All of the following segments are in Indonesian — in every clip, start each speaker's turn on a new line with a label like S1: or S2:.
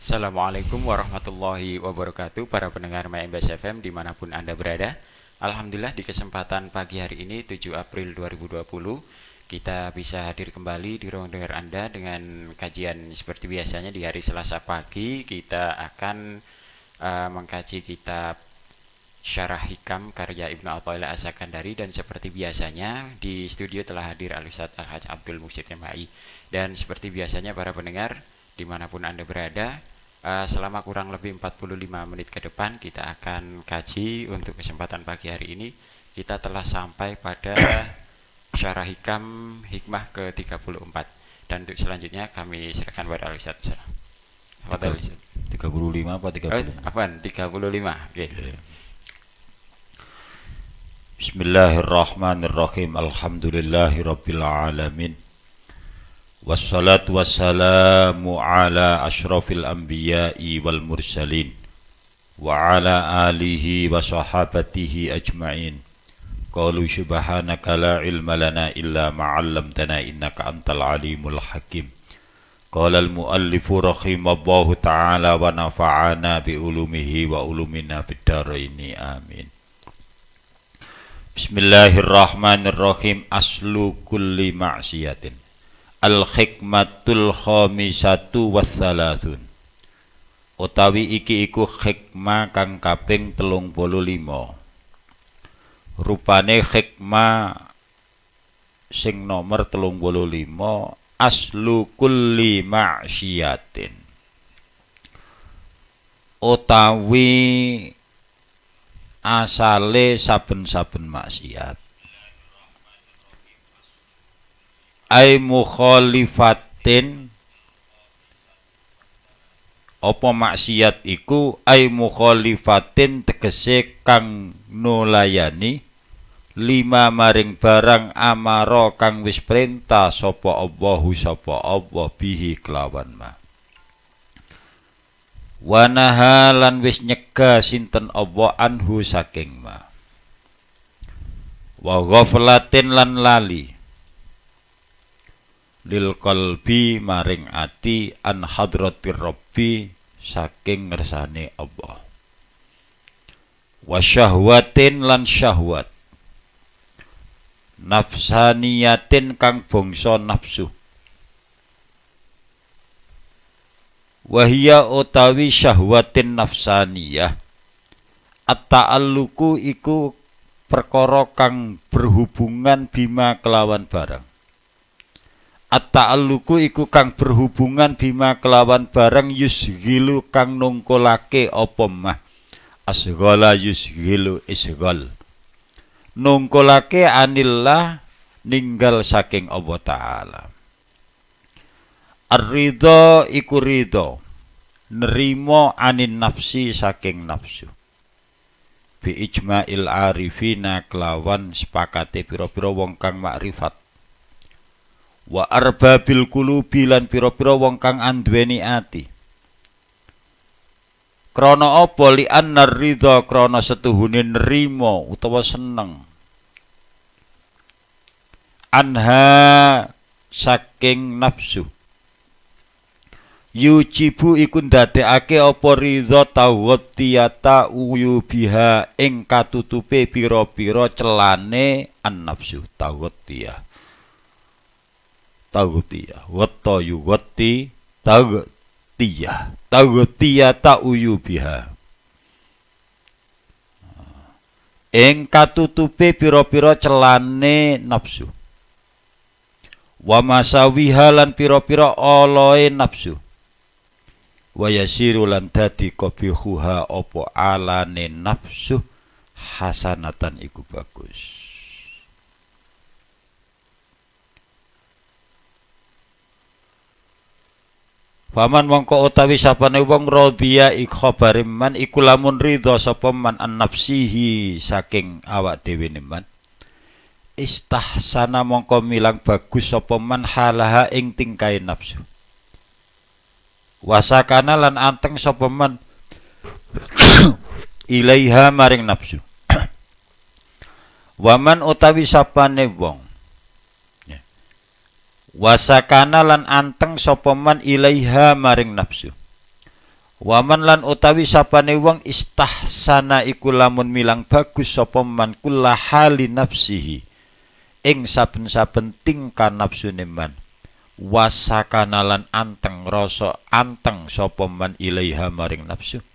S1: Assalamualaikum warahmatullahi wabarakatuh para pendengar MBS FM dimanapun Anda berada. Alhamdulillah di kesempatan pagi hari ini 7 April 2020 kita bisa hadir kembali di ruang dengar Anda dengan kajian seperti biasanya di hari Selasa pagi. Kita akan mengkaji kitab Syarah Hikam karya Ibnu Athaillah As-Sakandari, dan seperti biasanya di studio telah hadir Al-Ustadz Al-Hajj Abdul Muhsin MHI. Dan seperti biasanya para pendengar dimanapun Anda berada, selama kurang lebih 45 menit ke depan kita akan kaji. Untuk kesempatan pagi hari ini kita telah sampai pada Syarah Hikam hikmah ke-34, dan untuk selanjutnya kami serahkan kepada Al-Ustadz. Fadhil Ustadz.
S2: 35 apa 30?
S1: Apaan? 35. Oke.
S2: Bismillahirrahmanirrahim. Alhamdulillahirabbil alamin. Wassalatu wassalamu ala asyrafil anbiya'i wal mursalin wa ala alihi wa sahabatihi ajma'in. Qalu subhanaka la ilma lana illa ma 'allamtana innaka antal alimul hakim. Qala al muallifu rahimallahu ta'ala wa nafa'ana bi ulumihi wa ulumina fid dharaini amin. Bismillahirrahmanirrahim. Aslu kulli ma'siyatin al-hikmatul khamisatu wassalasun. Utawi iki iku hikmah kang kaping 35. Rupane hikmah sing nomor 35, aslu kulli ma'siyatin. Utawi asale saben-saben maksiat. Ai mukhalifatin, apa maksiat iku? Ai mukhalifatin tegese kang nulayani lima maring barang amara kang wis perintah sapa Allahu sapa Allah bihi kelawan ma. Wa nahalan wis nyegah sinten Allah anhu saking ma. Wa ghaflatin lan lali lil qalbi maring ati an hadratir rabbi saking ngersane Allah. Wa syahwatin lan syahwat nafsaniyatin kang bangsa nafsu. Wahia utawi syahwatin nafsaniyah at-ta'alluqu iku perkara kang berhubungan bima kelawan barang. At-ta'alluqu iku kang berhubungan bima kelawan barang yusghilu kang nungkolake apa mah. Asghala yusghilu isghal. Nungkolake anillah ninggal saking Allah Ta'ala. Ar-ridha iku ridha, nerimo anin nafsi saking nafsu. Bi ijma'il arifina kelawan sepakate pira-pira wong kang makrifat. Wa arbabil qulubi lan pira-pira wong kang anduweni ati. Krana apa? Li annar ridha, krana setuhune nerimo utawa seneng. Anha saking nafsu. Yujibu iku ndadekake apa ridha tawatiyata uyubiha ing katutupe pira-pira celane an-nafsu. Tawatiyah wata yuwati tawatiyah ta'uyubiha ing katutupe pira-pira celane nafsu. Wa masawiha lan pira-pira oloe nafsu. Wa yasiru lan dadi qabihuha apa alane nafsu hasanatan iku bagus. Faman mongko utawi sapane wong radhiya ikhabare man iku lamun ridha sapa man an nafsihi saking awak dhewe man. Istahsana mongko milang bagus sapa man halaha ing tingkae nafsu. Wasakana lan anteng sapa man ilaiha maring nafsu. Waman utawi sapane wong wasakana lan anteng sapa man ilaiha maring nafsu. Waman lan utawi sapane wong istahsana iku lamun milang bagus sapa man kullahali nafsihi ing saben-saben tingkah nafsune man wasakana lan anteng rasa anteng sapa man ilaiha maring nafsu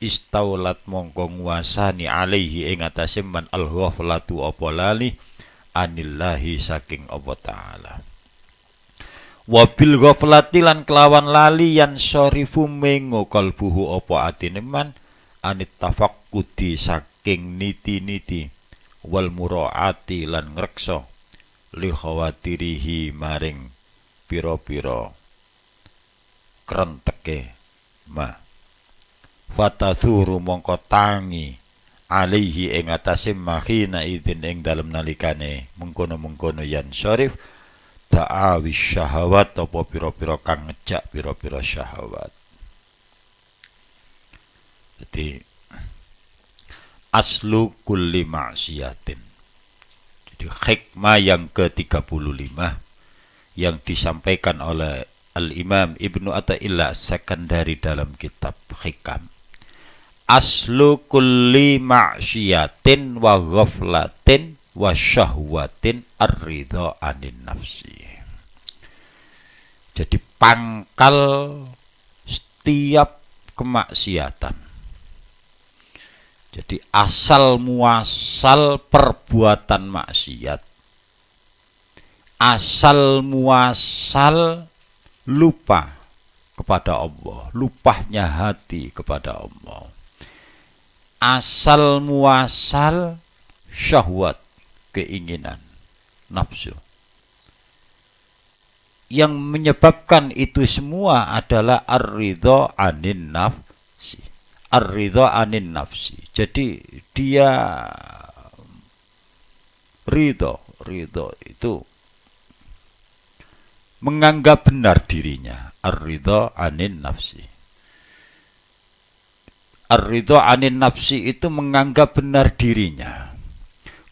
S2: istaulat mongko nguasani alaihi ing atase man al-ghaflatu apa lali anillahi saking apa taala. Wabil ghaflati lan kelawan lali yan syarifu mengo kalbuhu apa atine man anit tafakkudi saking niti-niti wal muraati lan ngreksa li khawatirihi maring pira-pira krenteke ma fatasuru mongko tangi alaihi ing atase mahina idzin ing dalem nalikane mengkono-mengkono yan syarif ta'awi syahawat apa pira-pira kang ngejak pira-pira syahawat. Jadi aslu kulli maksiatin. Jadi hikmah yang ke-35 yang disampaikan oleh Al-Imam Ibnu Athaillah As-Sakandari dalam kitab Hikam. Aslu kulli maksiatin wa ghaflatin wa syahwatin ar-ridha anin nafsi. Jadi pangkal setiap kemaksiatan. Jadi asal muasal perbuatan maksiat. Asal muasal lupa kepada Allah, lupahnya hati kepada Allah. Asal muasal syahwat, keinginan, nafsu. Yang menyebabkan itu semua adalah ar-ridha anin nafsi. Ar-ridha anin nafsi. Jadi dia ridha itu menganggap benar dirinya. Ar-ridha anin nafsi. Ar-ridha anin nafsi itu menganggap benar dirinya,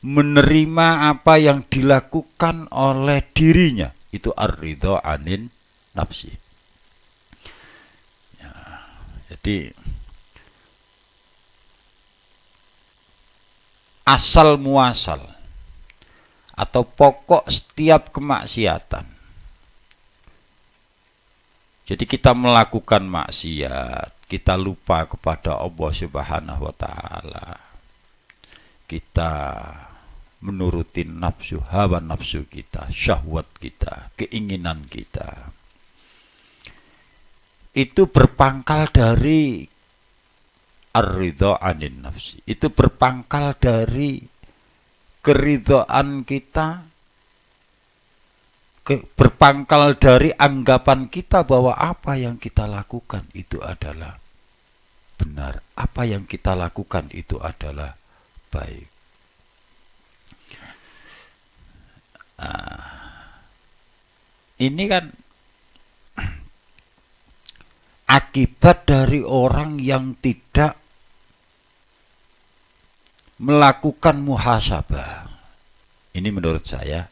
S2: menerima apa yang dilakukan oleh dirinya, itu ar-ridha anin nafsi. Ya, jadi asal muasal atau pokok setiap kemaksiatan. Jadi kita melakukan maksiat, kita lupa kepada Allah Subhanahu wa taala. Kita menuruti nafsu, hawa nafsu kita, syahwat kita, keinginan kita. Itu berpangkal dari ar-ridha anin nafsi. Itu berpangkal dari keridhaan kita, berpangkal dari anggapan kita bahwa apa yang kita lakukan itu adalah benar, apa yang kita lakukan itu adalah baik. Ini kan akibat dari orang yang tidak melakukan muhasabah. Ini menurut saya,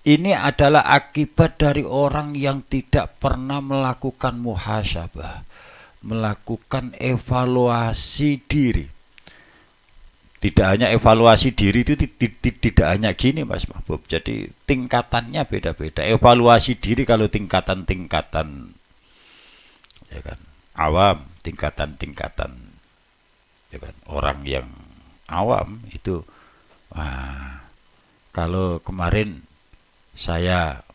S2: ini adalah akibat dari orang yang tidak pernah melakukan muhasabah, melakukan evaluasi diri. Tidak hanya evaluasi diri itu tidak hanya gini Mas Mahbub. Jadi tingkatannya beda-beda. Evaluasi diri kalau tingkatan-tingkatan ya kan, awam, tingkatan-tingkatan ya kan, orang yang awam itu kalau kemarin saya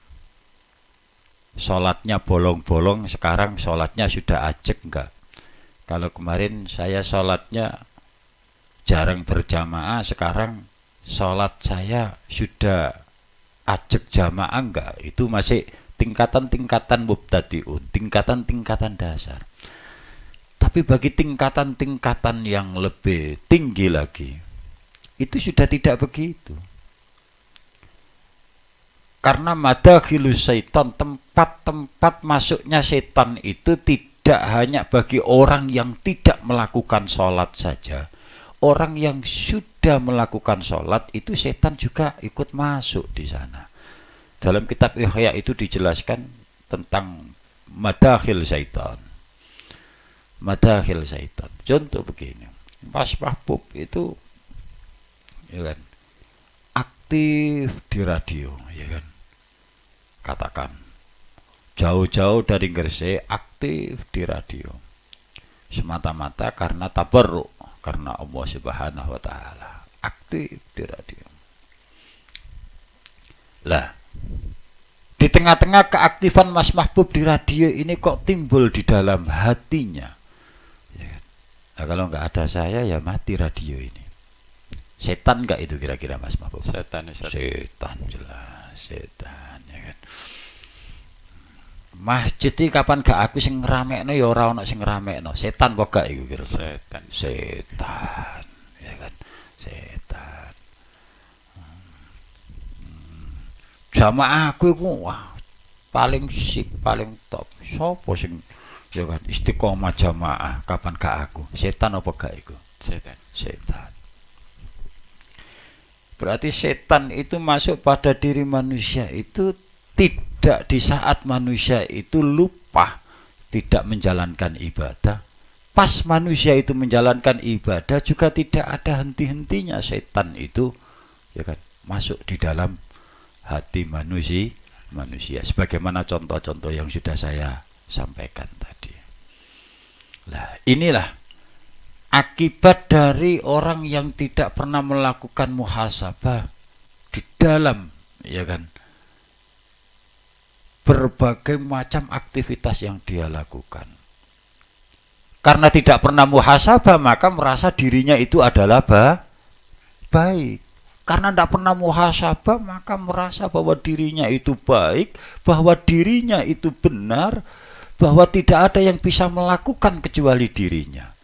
S2: sholatnya bolong-bolong, sekarang sholatnya sudah ajek enggak? Kalau kemarin saya sholatnya jarang berjamaah, sekarang sholat saya sudah ajek jamaah enggak? Itu masih tingkatan-tingkatan mubtadi'un, tingkatan-tingkatan dasar. Tapi bagi tingkatan-tingkatan yang lebih tinggi lagi, itu sudah tidak begitu. Karena madakhilus syaitan, tempat-tempat masuknya setan itu tidak hanya bagi orang yang tidak melakukan sholat saja. Orang yang sudah melakukan sholat itu setan juga ikut masuk di sana. Dalam kitab Ihya itu dijelaskan tentang madakhil syaitan. madakhil syaitan. Contoh begini, Mas Mahbub itu ya kan aktif di radio, ya kan, katakan jauh-jauh dari Gresik aktif di radio semata-mata karena tabarruk, karena Allah Subhanahu wa taala, aktif di radio. Lah, di tengah-tengah keaktifan Mas Mahbub di radio ini kok timbul di dalam hatinya, ya kan? Nah, kalau nggak ada saya ya mati radio ini. Setan nggak itu kira-kira Mas Mahbub?
S1: Setan, Ustaz.
S2: Setan, jelas setan, ya kan. Masjid iki kapan gak aku sing ngramekno ya ora ono sing ngramekno. Setan apa gak iku kira-kira?
S1: Setan.
S2: Setan, ya kan. Setan. Jamaah aku iku wah paling sip, paling top. Sopo sing ya kan istiqomah jamaah kapan gak aku? Setan apa gak iku?
S1: Setan.
S2: Setan. Berarti setan itu masuk pada diri manusia itu tidak di saat manusia itu lupa tidak menjalankan ibadah. Pas manusia itu menjalankan ibadah juga tidak ada henti-hentinya setan itu, ya kan, masuk di dalam hati manusia sebagaimana contoh-contoh yang sudah saya sampaikan tadi. Nah, inilah akibat dari orang yang tidak pernah melakukan muhasabah di dalam, ya kan, berbagai macam aktivitas yang dia lakukan. Karena tidak pernah muhasabah maka merasa dirinya itu adalah baik. Karena tidak pernah muhasabah maka merasa bahwa dirinya itu baik, bahwa dirinya itu benar, bahwa tidak ada yang bisa melakukan kecuali dirinya.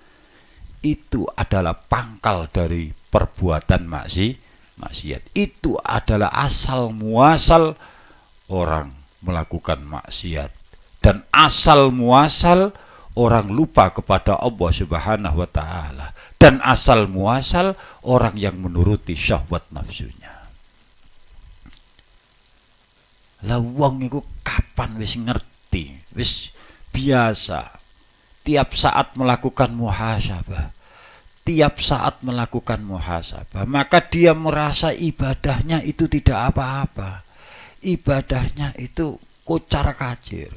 S2: Itu adalah pangkal dari perbuatan maksiat. Itu adalah asal muasal orang melakukan maksiat, dan asal muasal orang lupa kepada Allah Subhanahu wa taala, dan asal muasal orang yang menuruti syahwat nafsunya. Lah wong iku kapan wis ngerti, wis biasa tiap saat melakukan muhasabah, tiap saat melakukan muhasabah, maka dia merasa ibadahnya itu tidak apa-apa. Ibadahnya itu kocar-kacir.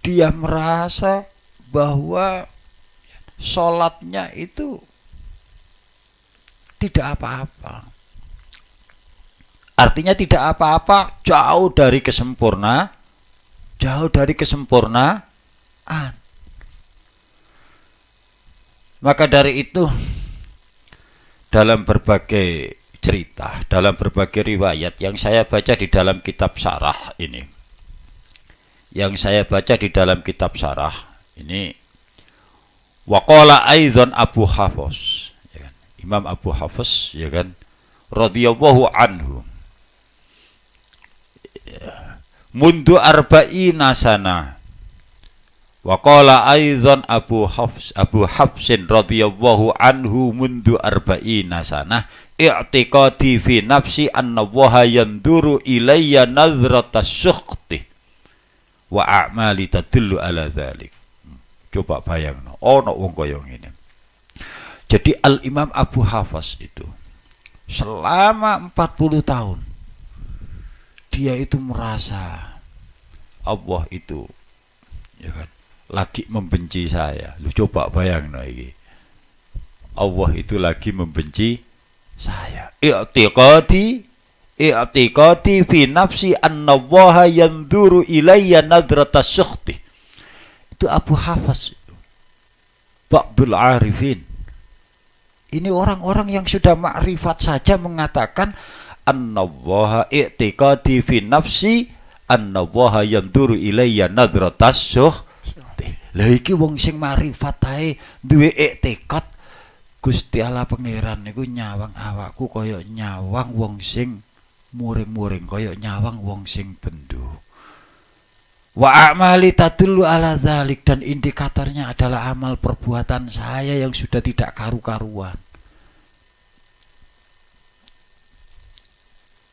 S2: Dia merasa bahwa sholatnya itu tidak apa-apa. Artinya tidak apa-apa, jauh dari kesempurnaan. Maka dari itu, dalam berbagai cerita, dalam berbagai riwayat yang saya baca di dalam kitab syarah ini, waqala aidzan Abu Hafs, ya kan? Imam Abu Hafs, ya kan, radhiyallahu anhu, mundu arba'ina sana. Waqala aidzan Abu Hafsin radhiyallahu anhu mundu arba'ina sana i'tiqadi fi nafsi anna Allaha yanduru ilayya nazratas sukhti wa a'mali tadullu ala dzalik. Coba bayangno, ono wong kaya ngene. Jadi Al-Imam Abu Hafs itu selama 40 tahun dia itu merasa Allah itu, ya kan, lagi membenci saya. Lu coba bayangno iki. Allah itu lagi membenci saya. I'tiqadi fi nafsi anna Allaha yanzuru ilayya nadratas sukhti. Itu Abu Hafs itu. Ba'dul arifin. Ini orang-orang yang sudah makrifat saja mengatakan anna Allaha i'tiqadi fi nafsi anna Allaha yanzuru ilayya nadratas sukhti. Lah iki wong sing makrifat ae duwe i'tiqad Gusti Allah pangeran niku nyawang awakku kaya nyawang wong sing muring-muring, kaya nyawang wong sing bendu. Wa amali tadullu ala dzalik, dan indikatornya adalah amal perbuatan saya yang sudah tidak karu-karuan.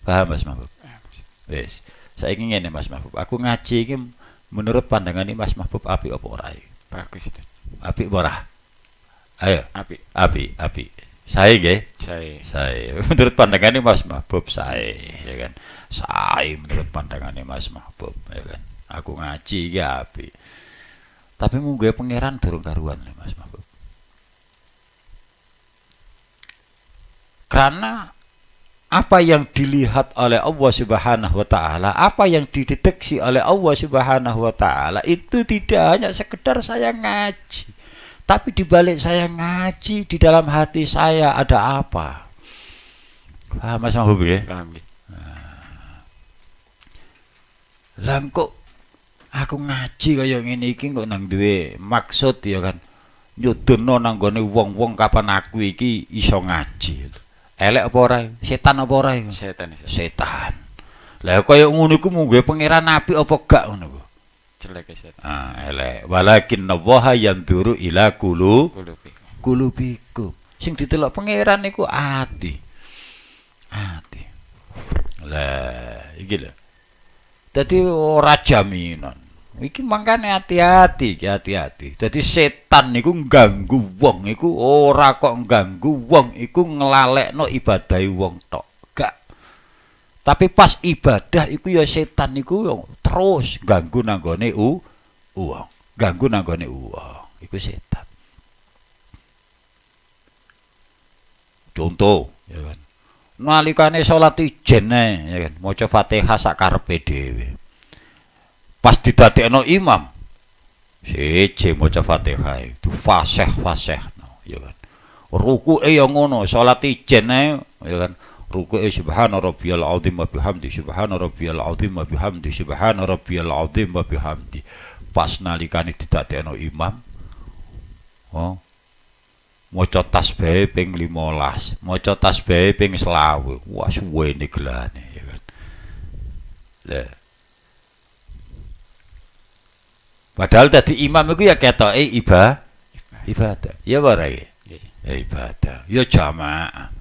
S2: Paham Mas Mahbub? Wis, saiki ngene Mas Mahbub. Aku ngaji iki menurut pandangan Mas Mahbub apik apa ora?
S1: Bagus.
S2: Apik apa ora? Ayo.
S1: Apik.
S2: Apik. Sae nggih.
S1: Saya.
S2: Menurut pandangannya Mas Mahbub sae, ya kan. Sae menurut pandangannya Mas Mahbub, ya kan. Aku ngaji iki apik. Tapi munggo pangeran durung karuan lho Mas Mahbub. Karena apa yang dilihat oleh Allah Subhanahu wa taala, apa yang dideteksi oleh Allah Subhanahu wa taala itu tidak hanya sekedar saya ngaji. Tapi di balik saya ngaji, di dalam hati saya ada apa? Paham Mas Mahbub ya?
S1: Paham nggih.
S2: Lah kok aku ngaji kaya ngene iki kok nang duwe maksud ya kan. Nyudono nang gone wong-wong kapan aku iki iso ngaji. Elek apa ora? Setan apa ora?
S1: Setan.
S2: Setan. Lah kaya ngono iku munggo pangeran apik apa gak ngono ku?
S1: Jelek setan.
S2: Elek. Walakin nawaha yanduru ila kulubikum. Sing ditelok pangeran niku ati. Lah, iki lho. Dadi ora jaminan. Iki mangkane hati-hati. Dadi setan niku ngganggu wong iku ora kok ngganggu wong iku nglalekno ibadahe wong tok. Gak. Tapi pas ibadah iku ya setan niku terus ganggu nanggone wong. Ganggu nanggone wong. Iku setan. Contoh, ya kan. Nalikane salat ijen ya kan, maca Fatihah sak karepe dhewe. Pas didadekno imam, siji maca Fatihah itu fasih ya kan. Rukuke ya ngono, salat ijen ya kan. Rukuke subhana rabbiyal azim wa bihamdi subhana rabbiyal azim wa bihamdi subhana rabbiyal azim wa bihamdi. Pas nalikane didadekno imam, maca tasbih ping 15, maca tasbih ping 20. Wah suwene gelane ya kan. Lah padahal dadi imam iku ya ketoke ibadah. Ya ora ya? Ibadah. Ya jamaah.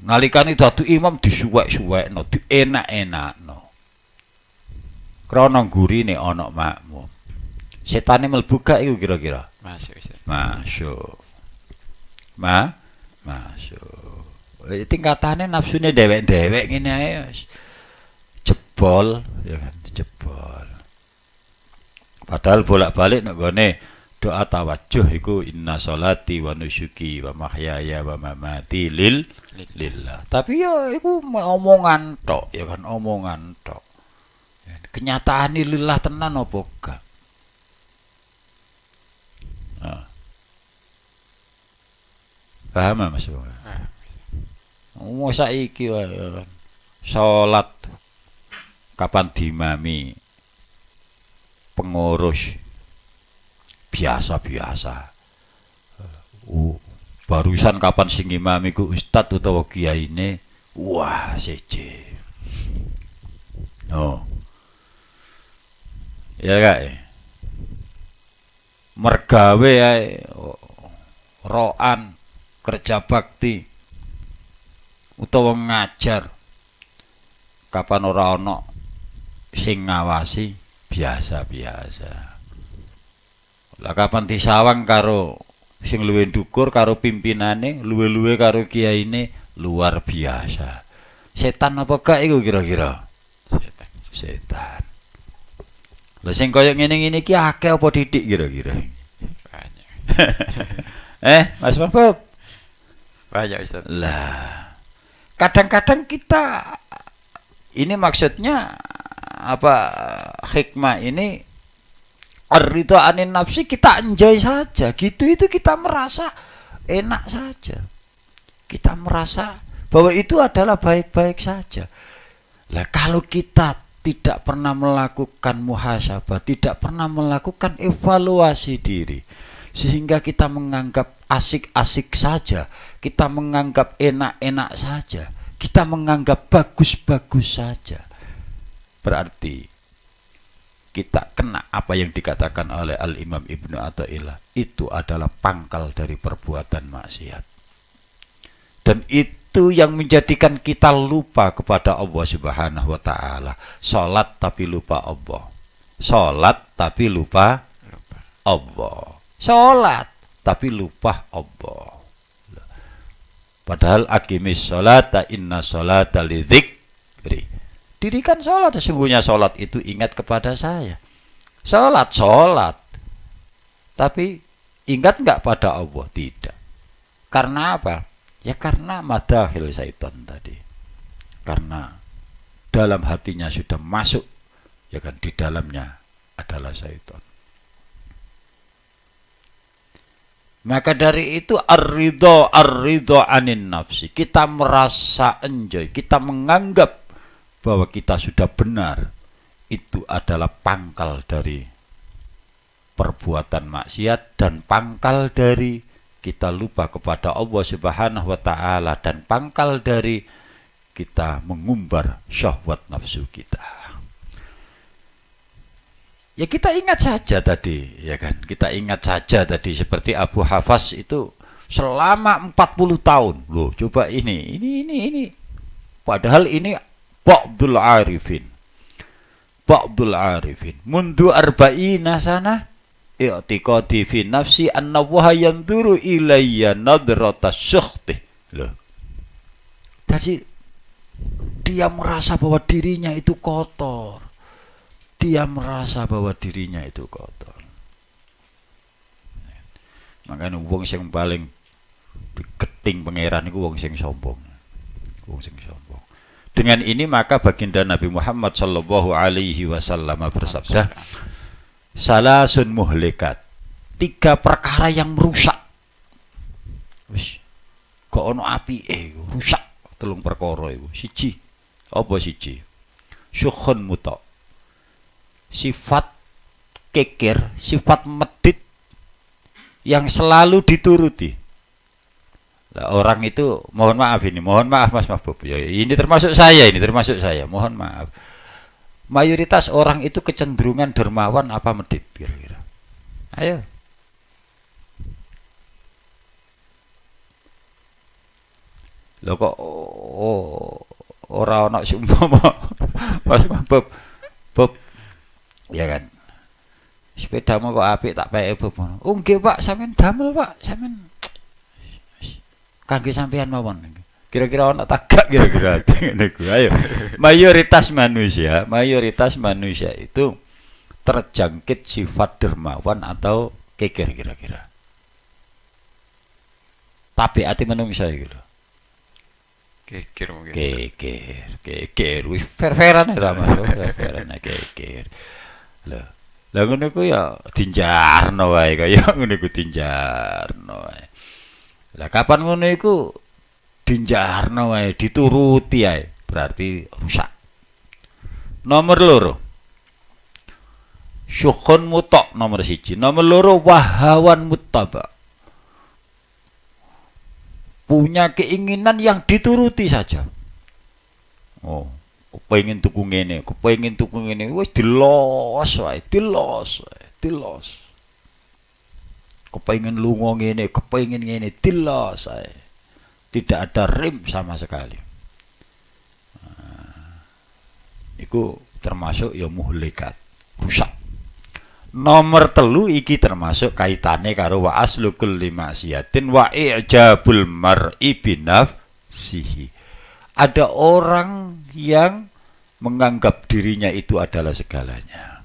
S2: Nalikane dadi imam disuwek-suwekno, dienak-enakno. Krana gurine ana makmum. Setane mlebu gak iku kira-kira?
S1: Masuk Ustaz.
S2: Masuk. Masuk. Tingkatane nafsune dewek-dewek ngene ae jebol ya kan, jebol. Padahal bolak-balik nek gone doa tawajuh iku inna sholati wa nusyuki wa mahyaya wa mamati lillah. Tapi ya iku omongan tok ya kan, omongan tok. Kenyataane lillah tenan apa gak? Paham Mas? Saiki wae salat kapan dimami pengurus biasa. Barusan kapan sing imam iku ustad utawa kiyaine, wah seje. Ya gak? Mergawe ae roan kerja bakti utawa ngajar kapan ora ana sing ngawasi biasa. Lah kapan disawang karo sing luwih ndukur karo pimpinane, luwe-luwe karo kiyaine luar biasa. Setan apa gak iku kira-kira? Setan. Lah sing kaya ngene-ngene iki akeh apa titik kira-kira?
S1: Banyak.
S2: Mas Mahbub.
S1: Banyak Ustaz.
S2: Lah, kadang-kadang kita ini maksudnya apa hikmah ini ar-ridha anin nafsi, kita enjoy saja. Gitu itu kita merasa enak saja. Kita merasa bahwa itu adalah baik-baik saja. Lah kalau kita tidak pernah melakukan muhasabah, tidak pernah melakukan evaluasi diri, sehingga kita menganggap asik-asik saja, kita menganggap enak-enak saja, kita menganggap bagus-bagus saja, berarti kita kena apa yang dikatakan oleh Al-Imam Ibnu Athaillah, itu adalah pangkal dari perbuatan maksiat. Dan itu yang menjadikan kita lupa kepada Allah Subhanahu wa taala. Salat tapi lupa Allah. Salat tapi lupa Allah. Salat, tapi lupa Allah. Padahal aqimis sholata inna sholata lidzikri. Dirikan sholat, sesungguhnya sholat itu ingat kepada saya. Sholat, tapi ingat nggak pada Allah? Tidak. Karena apa? Ya karena madahil syaitan tadi. Karena dalam hatinya sudah masuk, ya kan, di dalamnya adalah syaitan. Maka dari itu ar-ridho anin nafsi. Kita merasa enjoy, kita menganggap bahwa kita sudah benar, itu adalah pangkal dari perbuatan maksiat dan pangkal dari kita lupa kepada Allah Subhanahu wa taala dan pangkal dari kita mengumbar syahwat nafsu kita. Ya kita ingat saja tadi, ya kan? Kita ingat saja tadi seperti Abu Hafs itu selama 40 tahun. Loh, coba ini. Padahal ini Ba'dul Arifin mundu arba'ina sana i'tiqadi fi nafsi anna waha yanzuru ilayya nadrata syukhti. Loh, tadi dia merasa bahwa dirinya itu kotor. Makanya wong sing paling diketing pangeran iku wong sing sombong. Dengan ini maka baginda Nabi Muhammad sallallahu alaihi wasallam bersabda, salasun muhlikat, 3 perkara yang merusak. Wis kok ono apike rusak 3 perkara iku. Siji. Apa siji? Syukhun muta. Sifat kekir, sifat medit yang selalu dituruti. Lah, orang itu mohon maaf Mas Mahbub. Ya, ini termasuk saya, mohon maaf. Mayoritas orang itu kecenderungan dermawan apa medit kira-kira. Ayo. Lho kok ora ana sumpama Mas Mahbub. Bob, ya kan. Sepedamu kok apik tak peke Bob. Oh nggih Pak, sampean damel Pak, sampean kangge sampean mawon. Kira-kira ana tagak kira-kira niku. Ayo. Mayoritas manusia itu terjangkit sifat dermawan atau kekir kira-kira. Tapi ati menungsa iki lho.
S1: Kekir mungkin.
S2: Kekir. Wis fair-fairan ta Mas, fair-fairan kekir. Lah ngono ku ya dinjarno wae kaya ngono ku dinjarno wae. Lah kapan ngono iku dinjarno wae, dituruti ae, berarti rusak. Nomor 2. Syukhun mutok nomor 1. Nomor 2 wahawan muttaba. Punya keinginan yang dituruti saja. Oh, kepengin tuku ngene, wis dilos wae. Kepengin lunga ngene, kepengin ngene, dilos ae. Tidak ada rem sama sekali. Iku termasuk ya muhlikat, rusak. Nomor 3 iki termasuk kaitane karo wa aslu kulli ma'siyatin wa i'jabul mar'i binafsihi. Ada orang yang menganggap dirinya itu adalah segalanya.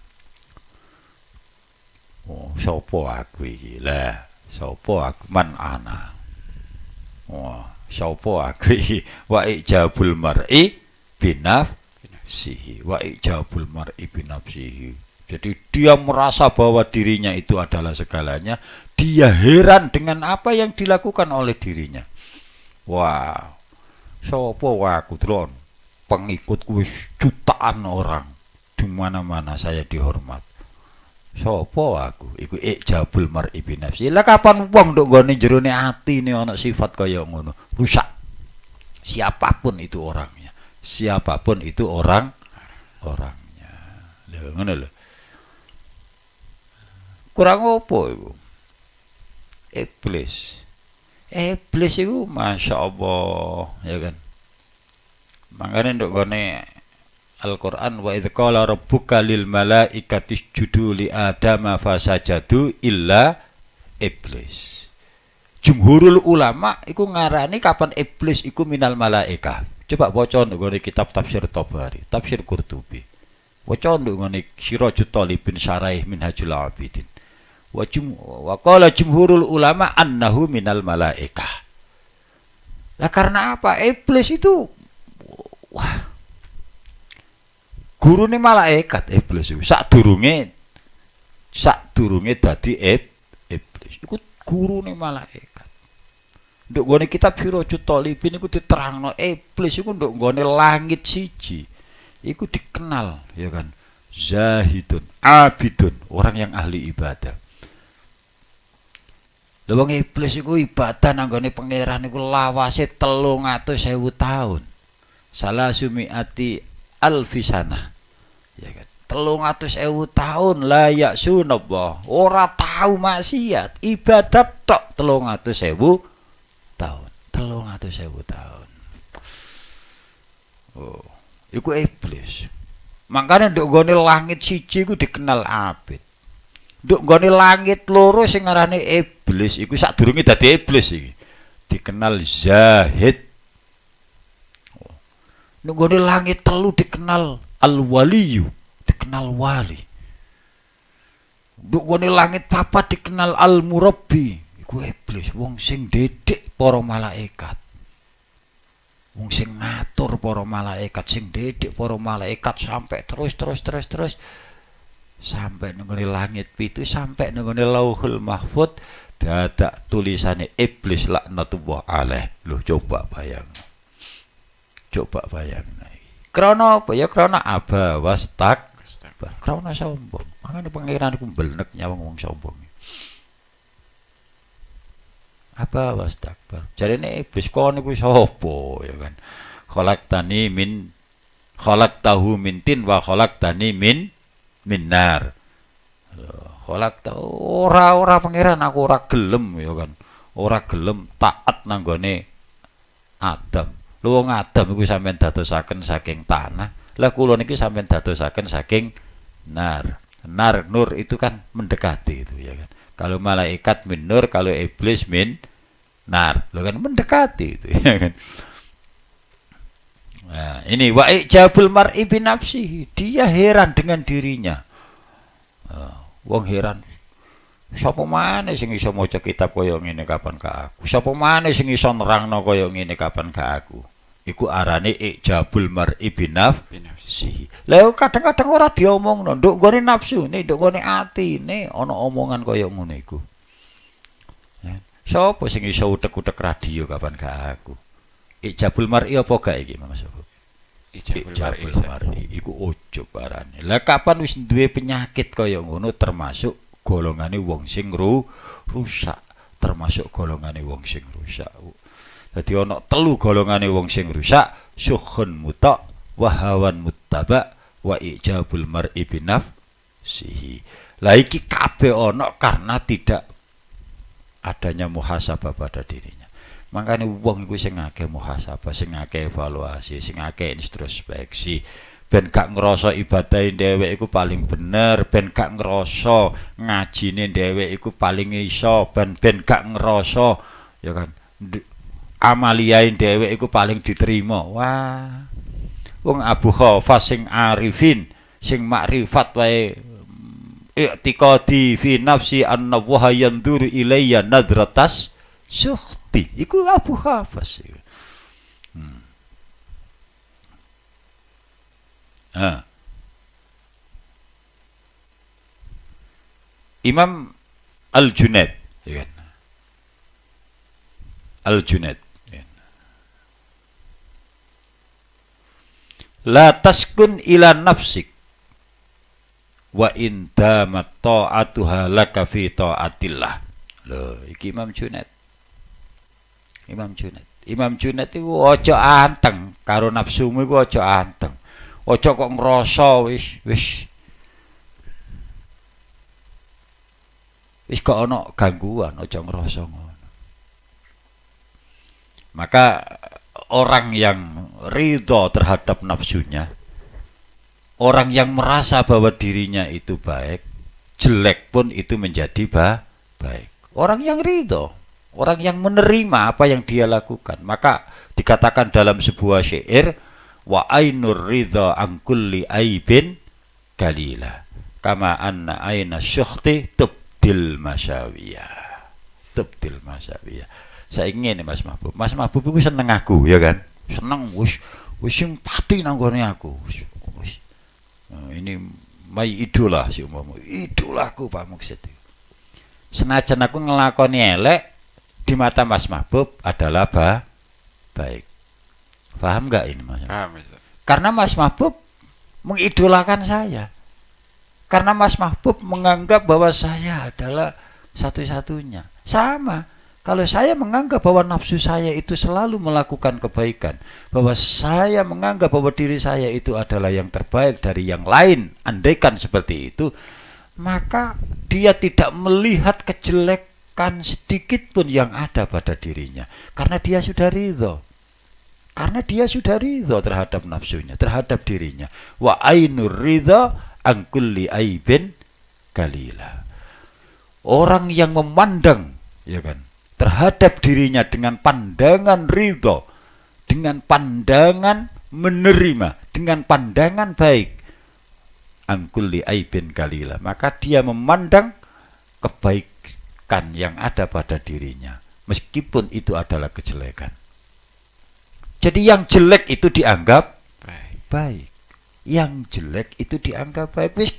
S2: Oh, sopo aku iki? Lah, sopo aku man ana. Wah, sopo aku iki? Wa ijabul mar'i binafsihi. Wa ijabul mar'i binafsihi. Jadi dia merasa bahwa dirinya itu adalah segalanya. Dia heran dengan apa yang dilakukan oleh dirinya. Wah, sopo aku tron? Pengikutku jutaan orang. Di mana-mana saya dihormat. Sopo aku? Iku ijabul mar'i binafsihi. Lah kapan wong nduk nggone jerone atine ana sifat kaya ngono? Rusak. Siapapun itu orangnya. Orangnya. Lho ngono lho. Kurang apa itu? Iblis itu Masya Allah, ya kan. Makanya nduk gone Al-Quran wa idh qala rabbuka lil malaikati isjudu li adama fasajadu illa iblis. Jumhurul ulama iku ngarani kapan iblis iku minal malaika. Coba waca nggone kitab tafsir Tabari, tafsir Qurtubi. Waca nggone Sirajut Talibin Syaraih Minhajul Abidin. Wa qala jumhurul ulama annahu minal malaika. Lah karena apa? Iblis itu wah, gurune malaikat iblis iku. Sadurunge dadi iblis. Iku gurune malaikat. Nduk gone kitab Sirajut Talibin iku diterangno iblis iku nduk gone langit siji. Iku dikenal ya kan. Zahidun, abidun, orang yang ahli ibadah. Lha wong iblis iku ibadah nang gone pangeran iku lawase 300.000 tahun. Salah sumiati alfisana. Ya kan. 300.000 tahun layak sunabah. Ora tahu maksiat, ibadat tok 300.000 tahun. 300.000 tahun. Oh, iku iblis. Makanya nduk gone langit siji iku dikenal abid. Nduk gone langit loro sing ngarane iblis iku sadurunge dadi iblis iki. Dikenal zahid. Nduk gone langit telu dikenal al-waliyu, dikenal wali. Nduk gone langit papat dikenal al-murabbi, iku iblis, wong sing didik para malaikat. Wong sing ngatur para malaikat, sing didik para malaikat sampai terus sampai nang langit pitu, sampai nang Lauhul Mahfuz dadak tulisane iblis laknatullah alaih. Lho coba bayang. Coba bayang. Krana apa ya? Krana aba wastak. Krana sombong. Mangane pangeran iku mbelnek nyawang wong sombong. Apa wastakbar? Jarene iblis kon niku sapa ya kan. Khalaqtahu min tin wa khalaqtani min nar. Ora pangeran aku ora gelem ya kan. Ora gelem taat nang gone Adam. Lho wong Adam iku sampean dadosaken saking tanah. Lah kula niki sampean dadosaken saking nar. Nur itu kan mendekati itu ya kan. Kalau malaikat min nur, kalau iblis min nar. Lo kan mendekati itu ya kan. Nah, ini wa ijabul mar'i bi nafsihi. Dia heran dengan dirinya. Wong heran. Sapa maneh sing iso maca kitab kaya ngene kapan ka aku? Sapa maneh sing iso nerangno kaya ngene kapan ka aku? Iku arane ijabul mar'i bi nafsihi. Lah kadang-kadang ora diomongno, nduk gone nafsune, nduk gone atine ana omongan kaya ngono iku. Ya. Sapa sing iso utek-utek radio kapan gak aku? Ijabul mar'i apa gak iki Mas Sopo? Ijabul mar'i iku ujub arane. Lah kapan wis duwe penyakit kaya ngono termasuk golongane wong sing rusak, termasuk golongane wong sing rusak. Dadi ana 3 golongane wong sing rusak, syukhun muta' wa hawan muttaba wa ijabul mar'i bi nafsihi. Lah iki kabeh ana karena tidak adanya muhasabah pada dirinya. Makanya wong iku sing akeh muhasabah, sing akeh evaluasi, sing akeh introspeksi, ben gak ngrasa ibadahe dhewek iku paling bener, ben gak ngrasa ngajine dhewek iku paling iso, ben gak ngrasa ya kan amaliyae dhewek iku paling diterima. Wah. Wong Abu Khafas sing arifin, sing makrifat wae i'tiqadi fi nafsi anna wa yanzuru ilayya nadratas sukhti. Iku Abu Khafas. Imam Al-Junaid ya kan. Al-Junaid la taskun ila nafsik wa in damat ta'atuha laka fi ta'atillah. Lho iki Imam Junaid. Imam Junaid iku aja anteng karo nafsumu iku aja anteng. Aja kok ngrasa wis kok ana gangguan, aja ngrasa ngono. Maka orang yang ridho terhadap nafsunya, orang yang merasa bahwa dirinya itu baik, jelek pun itu menjadi baik. orang yang ridho, orang yang menerima apa yang dia lakukan. Maka dikatakan dalam sebuah syair, wa ainur ridha an kulli aibin kalila kama anna aina syukhti tubdil masyawiyah. Tubdil masyawiyah. Saya ingin Mas Mahbub. Mas Mahbub itu seneng aku, ya kan? Seneng wis simpati nang gone aku. Wis. Nah, ini my idola si umpama. Idolaku Pak Muksid. Senajan aku ngelakoni elek di mata Mas Mahbub adalah baik. Paham nggak ini Mas?
S1: Paham, Ustaz.
S2: Karena Mas Mahbub mengidolakan saya. Karena Mas Mahbub menganggap bahwa saya adalah satu-satunya. Sama. Kalau saya menganggap bahwa nafsu saya itu selalu melakukan kebaikan, bahwa saya menganggap bahwa diri saya itu adalah yang terbaik dari yang lain, andaikan seperti itu, maka dia tidak melihat kejelekan sedikit pun yang ada pada dirinya. Karena dia sudah ridho. Karena dia sudah ridho terhadap nafsunya, terhadap dirinya. Wa ainur ridho an kulli aibin kalila. Orang yang memandang, ya kan, terhadap dirinya dengan pandangan ridho, dengan pandangan menerima, dengan pandangan baik, an kulli aibin kalila, maka dia memandang kebaikan yang ada pada dirinya, meskipun itu adalah kejelekan. Jadi yang jelek itu dianggap baik. Yang jelek itu dianggap baik. Wis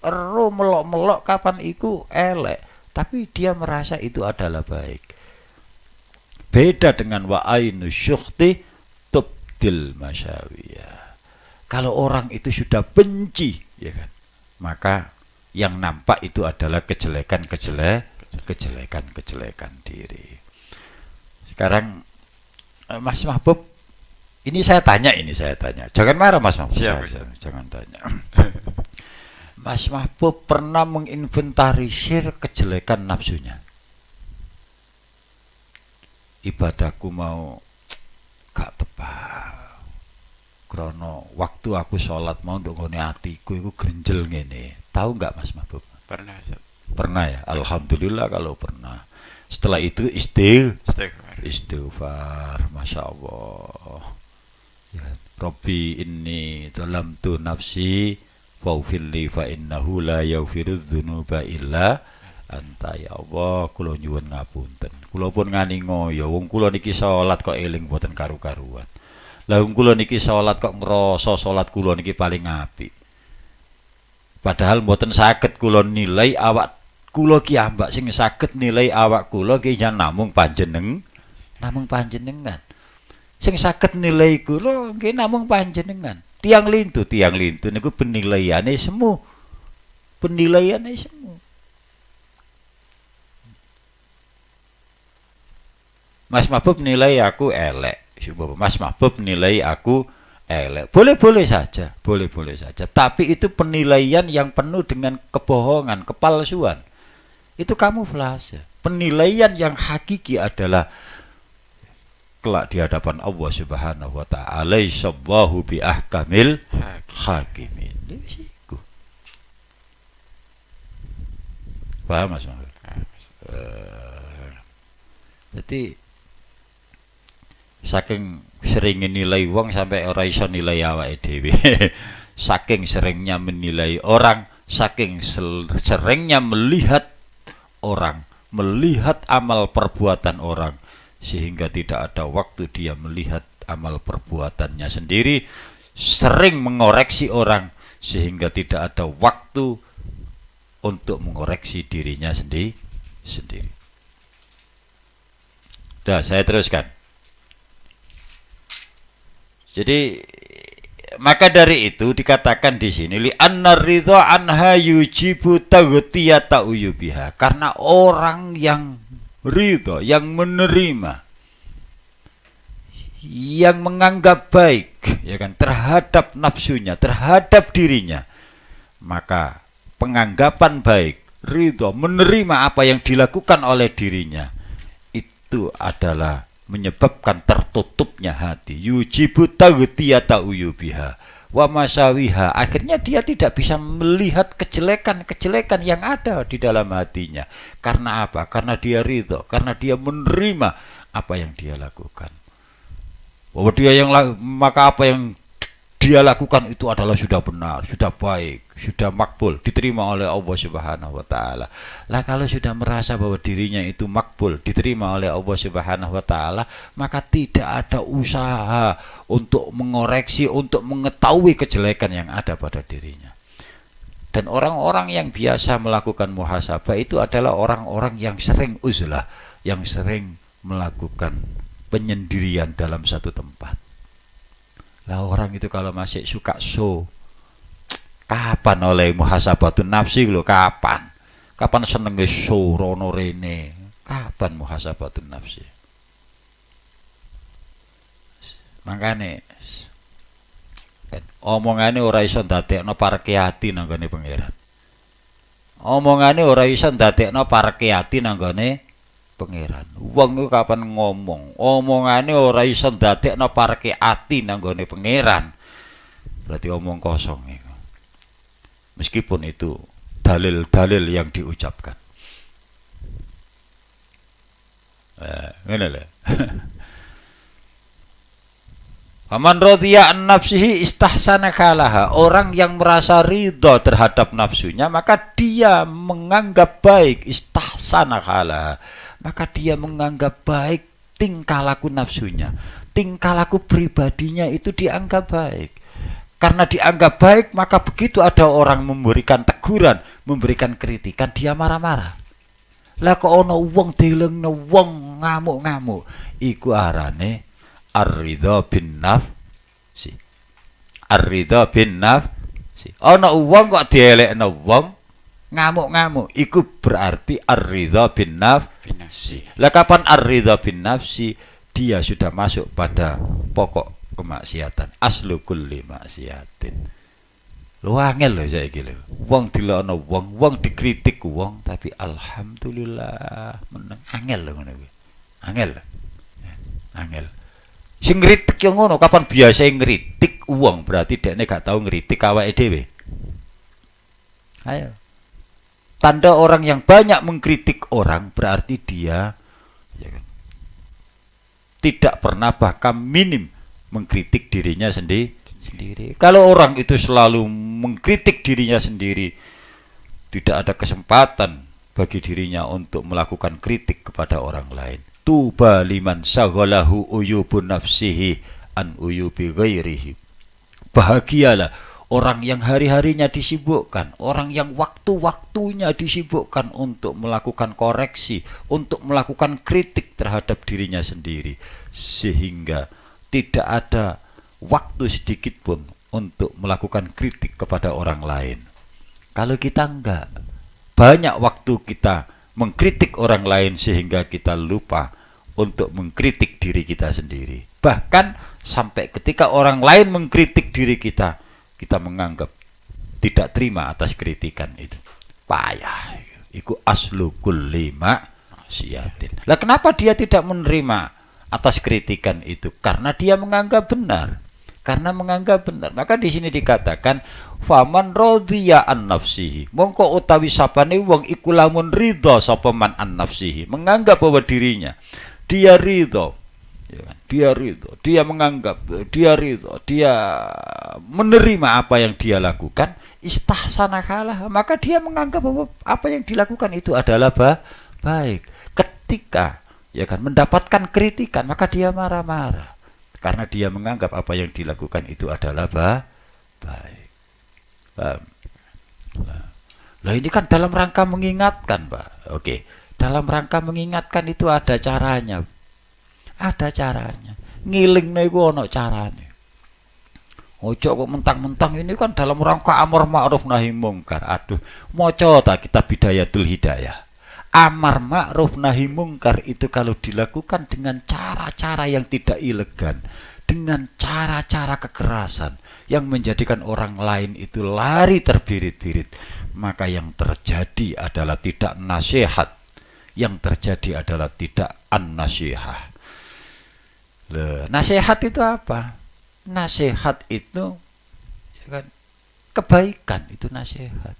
S2: ero melok-melok kapan iku elek, tapi dia merasa itu adalah baik. Beda dengan wa ainu syukhti tubdil masyawiyah. Kalau orang itu sudah benci, ya kan, maka yang nampak itu adalah kejelekan diri. Sekarang Mas Mahbub, ini saya tanya. Jangan marah Mas Mahbub.
S1: Siap,
S2: jangan tanya. Mas Mahbub pernah menginventarisir kejelekan nafsunya. Ibadahku mau gak tepat. Krono waktu aku sholat mau untuk ngene atiku iku grenjel ngene. Tahu nggak Mas Mahbub?
S1: Pernah, Ustaz.
S2: Pernah ya. Alhamdulillah kalau pernah. Setelah itu istighfar. Masya Allah. Ya, Rabbi inni dalamtu nafsi faghfirli fa innahu la yaghfirudz dzunuba illa anta. Ya Allah, kula nyuwun ngapunten. Kula pun ngani ngoyo, wong kula niki salat kok eling mboten karu-karuan. Lah wong kula niki salat kok ngrasa salat kula niki paling apik. Padahal mboten saged kula nilai awak kula ki ambak, sing saged nilai awak kula ki namung panjenengan. Sing saged nilai kula nggih namung panjenengan. Tiang lintu niku penilaiane semu. Mas Mahbub nilai aku elek. Mas Mahbub nilai aku elek. Boleh-boleh saja. Tapi itu penilaian yang penuh dengan kebohongan, kepalsuan. Itu kamuflase. Penilaian yang hakiki adalah kelak di hadapan Allah Subhanahu wa taala, sabbahu bi ahkamil hakimin. Paham Mas? Jadi saking sering nilai wong sampai ora iso nilai awake dhewe. Saking seringnya menilai orang, saking seringnya melihat orang, melihat amal perbuatan orang, sehingga tidak ada waktu dia melihat amal perbuatannya sendiri, sering mengoreksi orang sehingga tidak ada waktu untuk mengoreksi dirinya sendiri. Dah, saya teruskan. Jadi maka dari itu dikatakan di sini li annar ridha anha yujibu taghtiyata uyubiha, karena orang yang ridha, yang menerima, yang menganggap baik, ya kan, terhadap nafsunya, terhadap dirinya, maka penganggapan baik, ridha, menerima apa yang dilakukan oleh dirinya, itu adalah menyebabkan tertutupnya hati. Yujibu taghtiyata uyubiha, wa masawiha. Akhirnya dia tidak bisa melihat kejelekan-kejelekan yang ada di dalam hatinya. Karena apa? Karena dia ridho, karena dia menerima apa yang dia lakukan. Bahwa maka apa yang dia lakukan itu adalah sudah benar, sudah baik, sudah makbul, diterima oleh Allah Subhanahu wa taala. Lah kalau sudah merasa bahwa dirinya itu makbul, diterima oleh Allah Subhanahu wa taala, maka tidak ada usaha untuk mengoreksi, untuk mengetahui kejelekan yang ada pada dirinya. Dan orang-orang yang biasa melakukan muhasabah itu adalah orang-orang yang sering uzlah, yang sering melakukan penyendirian dalam satu tempat. Lah orang itu kalau masih suka kapan oleh muhasabatun nafsi lho, kapan seneng rono rene, kapan muhasabatun nafsi. Makane omongane ora iso ndadekno pareke ati nang gone pangeran. Omongane ora iso ndadekno pareke ati nang gone pangeran. Wong iku kapan ngomong, omongane ora iso ndadekno pareke ati nang gone pangeran. Berarti omong kosong itu. Meskipun itu dalil-dalil yang diucapkan. Ngene lho. Faman radhiya an nafsihi istahsana khalaha. Orang yang merasa ridha terhadap nafsunya, maka dia menganggap baik istahsana khalaha. Maka dia menganggap baik tingkah laku nafsunya, tingkah laku pribadinya itu dianggap baik. Karena dianggap baik, maka begitu ada orang memberikan teguran, memberikan kritikan, dia marah-marah. Lah kok ana wong delengno wong ngamuk-ngamuk, iku arane ar-ridha bin nafsi. Ar-ridha bin nafsi. Ana wong kok dielekno wong ngamuk-ngamuk, iku berarti ar-ridha bin nafsi. Lah kapan ar-ridha bin nafsi? Dia sudah masuk pada pokok kemaksiatan, aslu kulli maksiatin. Lu angel lho saiki lho. Wong dilokno wong dikritik wong, tapi alhamdulillah meneng. Angel lho ngono kuwi. Angel. Angel. Sing ngritik yo ngono, kapan biasa ngritik wong berarti dekne gak tau ngritik awake dhewe. Ayo. Tanda orang yang banyak mengkritik orang berarti dia ya kan, tidak pernah bahkan minim mengkritik dirinya sendiri. Kalau orang itu selalu mengkritik dirinya sendiri, tidak ada kesempatan bagi dirinya untuk melakukan kritik kepada orang lain. Tuba liman saghalahu uyubun nafsihi an uyubi ghairihi. Bahagialah orang yang hari-harinya disibukkan, orang yang waktu-waktunya disibukkan untuk melakukan koreksi, untuk melakukan kritik terhadap dirinya sendiri, sehingga tidak ada waktu sedikit pun untuk melakukan kritik kepada orang lain. Kalau kita enggak, banyak waktu kita mengkritik orang lain sehingga kita lupa untuk mengkritik diri kita sendiri. Bahkan sampai ketika orang lain mengkritik diri kita, kita menganggap tidak terima atas kritikan itu. Payah. Iku aslu kulli maksiatin. Lah kenapa dia tidak menerima atas kritikan itu? Karena dia menganggap benar. Karena menganggap benar. Maka di sini dikatakan faman radhiya an nafsihi. Mongko utawi sapane wong iku lamun ridha sapa man an nafsihi, menganggap bahwa dirinya dia ridha. Ya, dia ridha, dia menganggap, dia ridha, dia menerima apa yang dia lakukan, istahsana kalah, maka dia menganggap bahwa apa yang dilakukan itu adalah baik. Ketika ya kan mendapatkan kritikan, maka dia marah-marah karena dia menganggap apa yang dilakukan itu adalah baik. Lah ini kan dalam rangka mengingatkan, Pak. Oke, dalam rangka mengingatkan itu ada caranya. Ada caranya. Ngilingne iku ana carane. Ojo kok mentang-mentang ini kan dalam rangka amar ma'ruf nahi mungkar. Aduh, maca ta kitab Bidayatul Hidayah. Amar ma'ruf nahi mungkar itu kalau dilakukan dengan cara-cara yang tidak elegan, dengan cara-cara kekerasan yang menjadikan orang lain itu lari terbirit-birit, maka yang terjadi adalah tidak nasihat, yang terjadi adalah tidak an-nasihah. Nasihat itu apa? Nasihat itu kan? Kebaikan itu nasihat.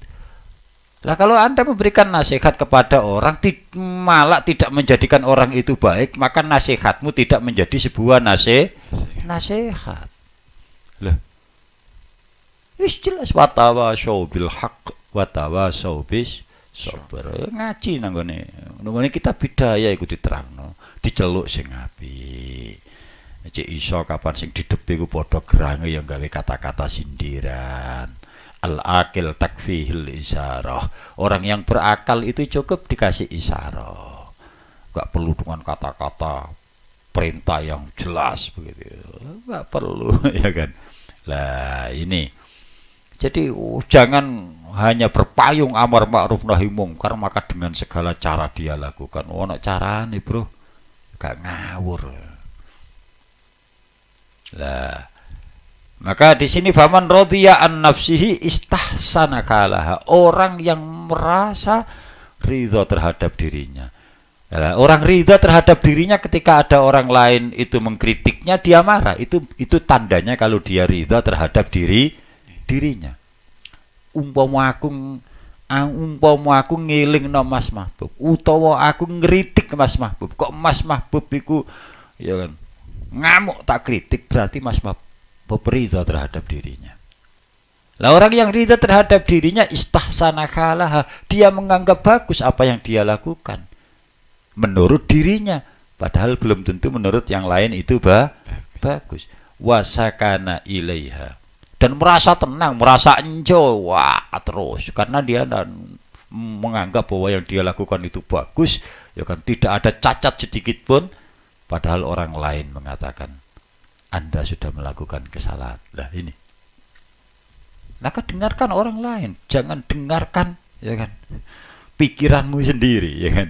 S2: Lah kalau Anda memberikan nasihat kepada orang malah tidak menjadikan orang itu baik, maka nasihatmu tidak menjadi sebuah nasihat. Lah, wis jelas watawasau bil haqq watawasau bis sabr. Ngaji nang ngene kitab bidaya iku diterangno, diceluk sing apik. Cek iso kapan sing didepi ku padha gerange yang gawe kata-kata sindiran. Al-akil takfihil isyarah. Orang yang berakal itu cukup dikasih isyarah. Gak perlu dengan kata-kata perintah yang jelas begitu. Gak perlu ya kan. Lah ini. Jadi jangan hanya berpayung amar ma'ruf nahi mungkar maka dengan segala cara dia lakukan. Ono carane, Bro. Gak ngawur. Lah maka di sini faman radhiya an nafsihi istahsana kalaha. Orang yang merasa ridha terhadap dirinya. Orang ridha terhadap dirinya ketika ada orang lain itu mengkritiknya dia marah. Itu tandanya kalau dia ridha terhadap dirinya. Umpama aku ngelingno Mas Mahbub utawa aku ngritik Mas Mahbub. Kok Mas Mahbub iku ya kan ngamuk tak kritik berarti Mas Mahbub ridha terhadap dirinya. Lah orang yang ridha terhadap dirinya istahsana kalaha, dia menganggap bagus apa yang dia lakukan menurut dirinya, padahal belum tentu menurut yang lain itu bagus. Wasakana ilaiha, dan merasa tenang, merasa enjoy terus karena dia menganggap bahwa yang dia lakukan itu bagus, ya kan, tidak ada cacat sedikit pun, padahal orang lain mengatakan Anda sudah melakukan kesalahan. Lah ini. Maka dengarkan orang lain, jangan dengarkan ya kan pikiranmu sendiri ya kan.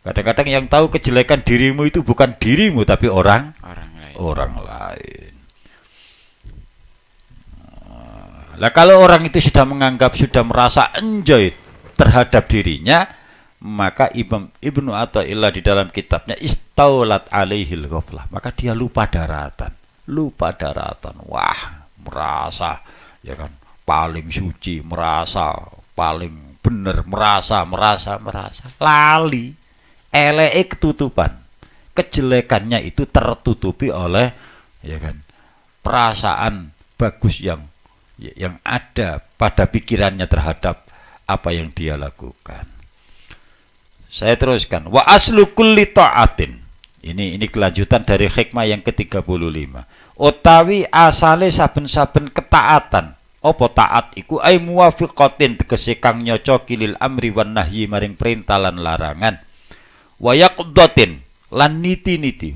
S2: Kadang-kadang yang tahu kejelekan dirimu itu bukan dirimu tapi orang lain. Lah kalau orang itu sudah menganggap, sudah merasa enjoy terhadap dirinya, maka Ibnu Athaillah di dalam kitabnya Istaulat alaihil ghaflah, maka dia lupa daratan. Wah, merasa ya kan paling suci, merasa paling benar, merasa lali, eleke ketutupan. Kejelekannya itu tertutupi oleh ya kan perasaan bagus yang ada pada pikirannya terhadap apa yang dia lakukan. Saya teruskan. Wa aslu kulli ta'atin. Ini kelanjutan dari hikmah yang ke-35. Utawi asale saben-saben ketaatan. Apa taat iku ai muwafiqatin tegese kang nyocoki lil amri wan nahyi maring perintah lan larangan. Wa yaqdatin lan niti-niti.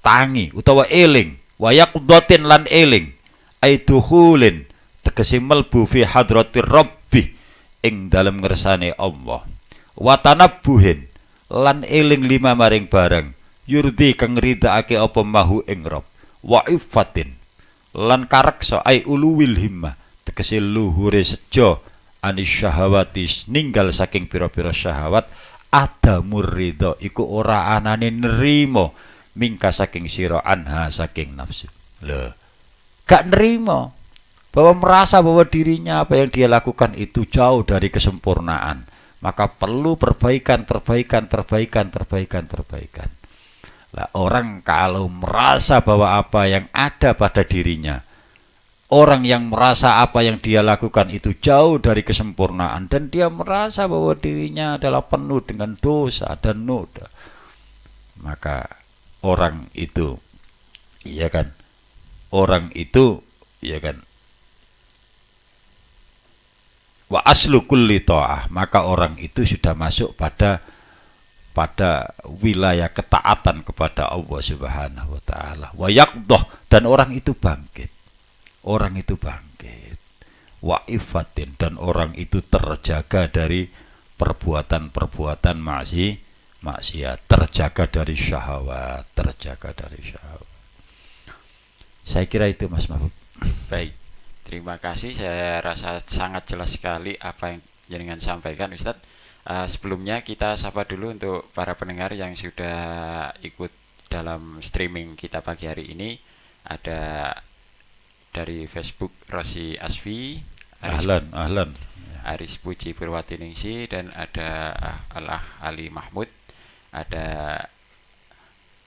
S2: Tangi utawa eling. Wa yaqdatin lan eling. Ai dukhulin tegese melbu fi hadratir rabbi ing dalem ngersane Allah. Watanabbuhin lan eling lima maring barang yurdi kang ridhaake apa mahu ing Rabb. Wa iffatin lan kareksa ai uluwil himmah tegese luhure sejo anis syahawati ninggal saking pira-pira syahwat. Adamur ridha iku ora anane nerima mingka saking sira anha saking nafsu. Lho, gak nerima bahwa merasa bahwa dirinya apa yang dia lakukan itu jauh dari kesempurnaan. Maka perlu perbaikan. Lah orang kalau merasa bahwa apa yang ada pada dirinya, orang yang merasa apa yang dia lakukan itu jauh dari kesempurnaan dan dia merasa bahwa dirinya adalah penuh dengan dosa dan noda, maka orang itu ya kan wa aslu kulli ta'ah, maka orang itu sudah masuk pada wilayah ketaatan kepada Allah Subhanahu wa taala. Wa yaqdah, dan orang itu bangkit. Wa ifatin, dan orang itu terjaga dari perbuatan-perbuatan maksiat, terjaga dari syahwat. Saya kira itu Mas Mahfud.
S1: Baik. Terima kasih, saya rasa sangat jelas sekali apa yang jenengan sampaikan Ustadz. Sebelumnya kita sapa dulu untuk para pendengar yang sudah ikut dalam streaming kita pagi hari ini. Ada dari Facebook Rosi Asfi,
S2: Ahlan, ahlan.
S1: Aris Puji Purwatiningsi, dan ada Al-Ah Ali Mahmud, ada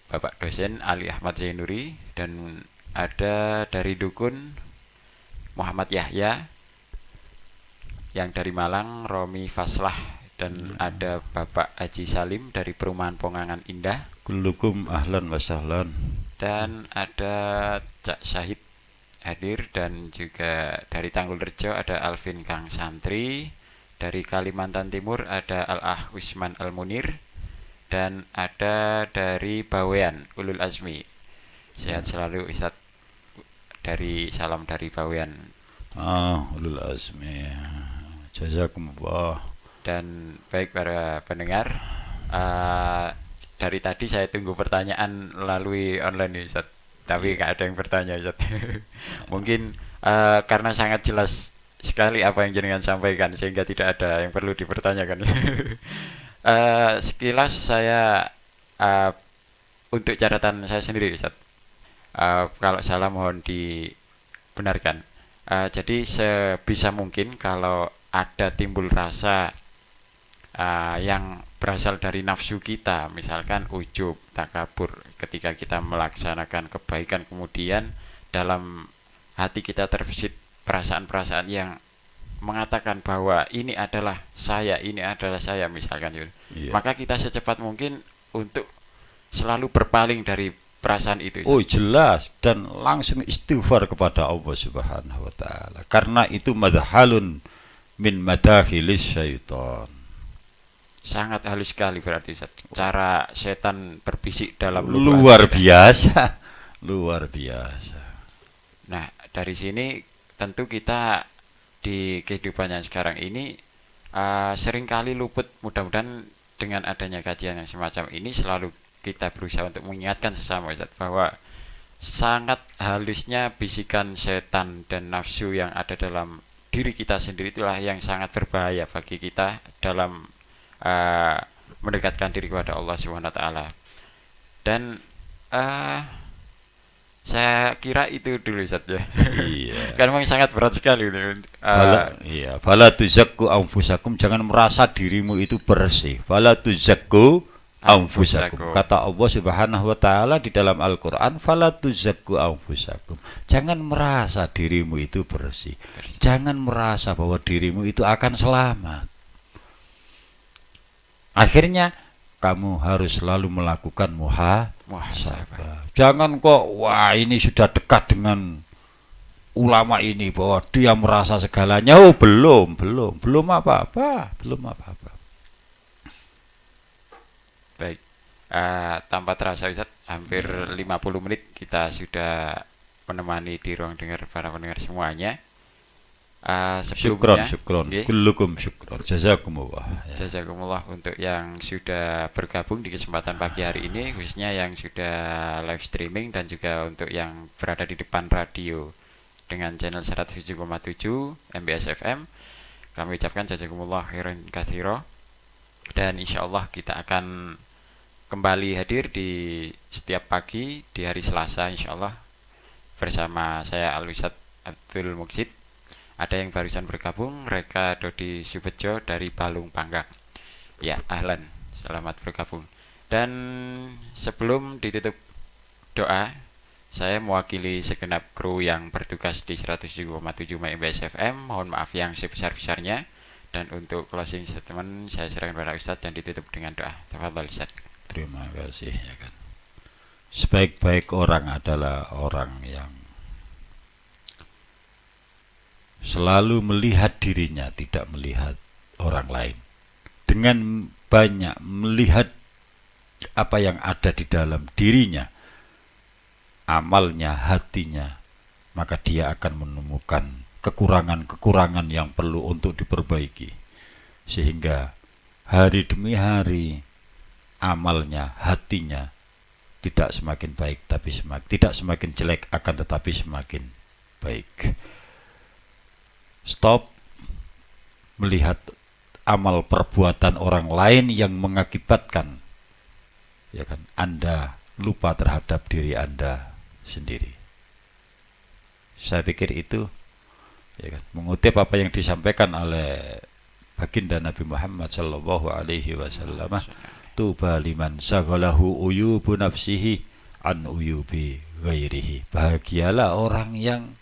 S1: Bapak dosen Ali Ahmad Zainuri, dan ada dari Dukun Muhammad Yahya, yang dari Malang Romi Faslah, dan ada Bapak Haji Salim dari Perumahan Pongangan Indah,
S2: Kullukum ahlan wa sahlan.
S1: dan ada Cak Syahid hadir, dan juga dari Tanggul Rejo ada Alvin Kang Santri, dari Kalimantan Timur ada Al-Ah Wisman Al-Munir, dan ada dari Bawean Ulul Azmi. Sehat selalu Ustadz, dari salam dari Bawean.
S2: Ulul azmi. Jazakumullah.
S1: Dan baik para pendengar, dari tadi saya tunggu pertanyaan melalui online nih Ustadz, tapi nggak ada yang bertanya Ustadz. Mungkin karena sangat jelas sekali apa yang jenengan sampaikan sehingga tidak ada yang perlu dipertanyakan. Sekilas saya untuk catatan saya sendiri Ustadz, kalau salah mohon dibenarkan. Jadi sebisa mungkin kalau ada timbul rasa yang berasal dari nafsu kita, misalkan ujub, takabur, ketika kita melaksanakan kebaikan kemudian dalam hati kita terbesit perasaan-perasaan yang mengatakan bahwa ini adalah saya misalkan, maka kita secepat mungkin untuk selalu berpaling dari perasaan itu.
S2: Oh jelas, dan langsung istighfar kepada Allah Subhanahu wa taala, karena itu madhalun min madahilis syaitan.
S1: Sangat halus sekali berarti Ustaz, cara setan berbisik dalam
S2: luar biasa. Luar biasa.
S1: Nah, dari sini tentu kita di kehidupan yang sekarang ini seringkali luput. Mudah-mudahan dengan adanya kajian yang semacam ini selalu kita berusaha untuk mengingatkan sesama Ustaz, bahwa sangat halusnya bisikan setan dan nafsu yang ada dalam diri kita sendiri, itulah yang sangat berbahaya bagi kita dalam mendekatkan diri kepada Allah Subhanahu wa taala. Dan saya kira itu dulu Ustaz ya.
S2: Iya.
S1: Karena memang sangat berat sekali.
S2: Fala tuzakku anfusakum, jangan merasa dirimu itu bersih. Fala tuzakku anfusakum. Kata Allah Subhanahu wa taala di dalam Al-Qur'an, fala tuzakku anfusakum. Jangan merasa dirimu itu bersih. Jangan merasa bahwa dirimu itu akan selamat. Akhirnya kamu harus selalu melakukan muhasabah. Jangan kok wah ini sudah dekat dengan ulama ini bahwa dia merasa segalanya. Oh belum apa-apa.
S1: Baik, tanpa terasa Ustaz, hampir 50 menit kita sudah menemani di ruang dengar para pendengar semuanya. Sebelumnya,
S2: syukron. Kullukum syukron. Jazakumullah.
S1: Jazakumullah untuk yang sudah bergabung di kesempatan pagi hari ini, khususnya yang sudah live streaming, dan juga untuk yang berada di depan radio dengan channel 107,7 MBS FM. Kami ucapkan jazakumullah khairan katsira, dan insyaallah kita akan kembali hadir di setiap pagi di hari Selasa insyaallah bersama saya Al-Ustaz Abdul Muksid. Ada yang barusan bergabung, Reka Dodi Subejo dari Balung Panggang. Ya, ahlan, selamat bergabung. Dan sebelum ditutup doa, saya mewakili segenap kru yang bertugas di 107,7 MBS FM. Mohon maaf yang sebesar-besarnya. Dan untuk closing statement, saya serahkan kepada Ustadz dan ditutup dengan doa. Tafadhol Ustadz.
S2: Terima kasih ya kan. Sebaik-baik orang adalah orang yang selalu melihat dirinya, tidak melihat orang lain. Dengan banyak melihat apa yang ada di dalam dirinya, amalnya, hatinya, maka dia akan menemukan kekurangan-kekurangan yang perlu untuk diperbaiki. Sehingga hari demi hari amalnya, hatinya tidak semakin baik, tapi tidak semakin jelek, akan tetapi semakin baik. Stop melihat amal perbuatan orang lain yang mengakibatkan ya kan Anda lupa terhadap diri Anda sendiri. Saya pikir itu ya kan, mengutip apa yang disampaikan oleh baginda Nabi Muhammad sallallahu alaihi wasallam, tuba liman sagalahu uyubu nafsihi an uyubi ghairihi. Bahagialah orang yang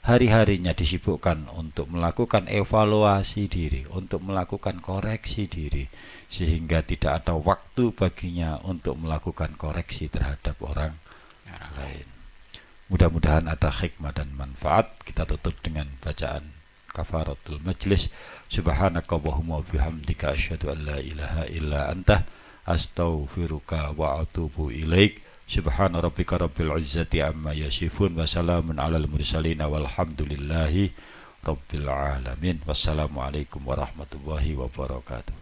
S2: hari-harinya disibukkan untuk melakukan evaluasi diri, untuk melakukan koreksi diri, sehingga tidak ada waktu baginya untuk melakukan koreksi terhadap orang lain. Mudah-mudahan ada hikmah dan manfaat. Kita tutup dengan bacaan kafaratul majlis. Subhanakallahumma bihamdika asyhadu an la ilaha illa anta astaghfiruka wa atubu ilaik. Subhana rabbika rabbil izzati amma yasifun wa salamun alal mursalin walhamdulillahi rabbil alamin. Wassalamualaikum warahmatullahi wabarakatuh.